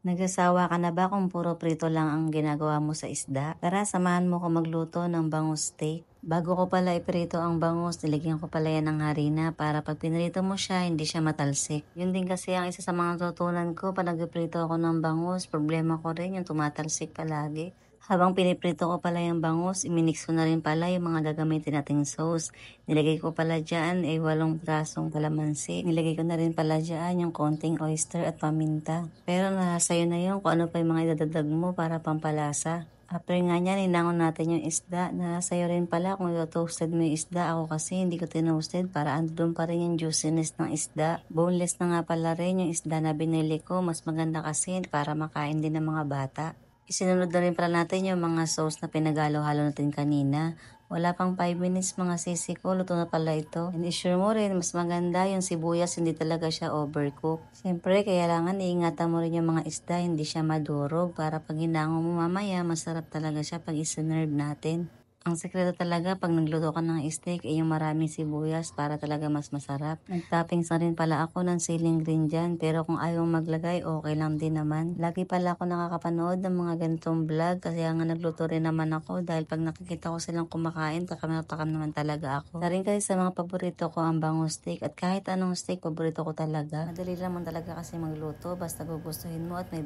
Nag-asawa ka na ba kung puro prito lang ang ginagawa mo sa isda? Tara, samahan mo ko magluto ng bangus steak. Bago ko pala iprito ang bangus, nilagyan ko pala yan ng harina para pag pinrito mo siya, hindi siya matalsik. Yun din kasi ang isa sa mga natutunan ko pag nagprito ako ng bangus, problema ko rin yung tumatalsik palagi. Habang piniprito ko pala yung bangus, iminix ko na rin pala yung mga gagamitin nating sauce. Nilagay ko pala dyan ay 8 prasong kalamansi. Nilagay ko na rin pala dyan yung konting oyster at paminta. Pero sa'yo na yun kung ano pa yung mga idadagdag mo para pampalasa. After nga niyan, inangon natin yung isda na sa'yo rin pala kung toasted mo yung isda. Ako kasi hindi ko tinoasted para andun pa rin yung juiciness ng isda. Boneless na nga pala rin yung isda na binili ko. Mas maganda kasi para makain din ng mga bata. Isinunod na rin pala natin yung mga sauce na pinagalo-halo natin kanina. Wala pang 5 minutes mga sisi ko, luto na pala ito. And isure mo rin, mas maganda yung sibuyas, hindi talaga siya overcook. Siyempre, kailangan iingatan mo rin yung mga isda, hindi siya madurog. Para pag hinango mo mamaya, masarap talaga siya pag isinerve natin. Ang sekreto talaga pag nagluto ka ng steak ay yung maraming sibuyas para talaga mas masarap. Nag-toppings na rin pala ako ng siling green dyan, pero kung ayaw maglagay, okay lang din naman. Lagi pala ako nakakapanood ng mga ganitong vlog kasi nga nagluto rin naman ako dahil pag nakikita ko silang kumakain, takam na takam naman talaga ako. Isa rin kasi sa mga paborito ko ang bangus steak at kahit anong steak paborito ko talaga. Madali naman talaga kasi magluto basta gugustuhin mo at may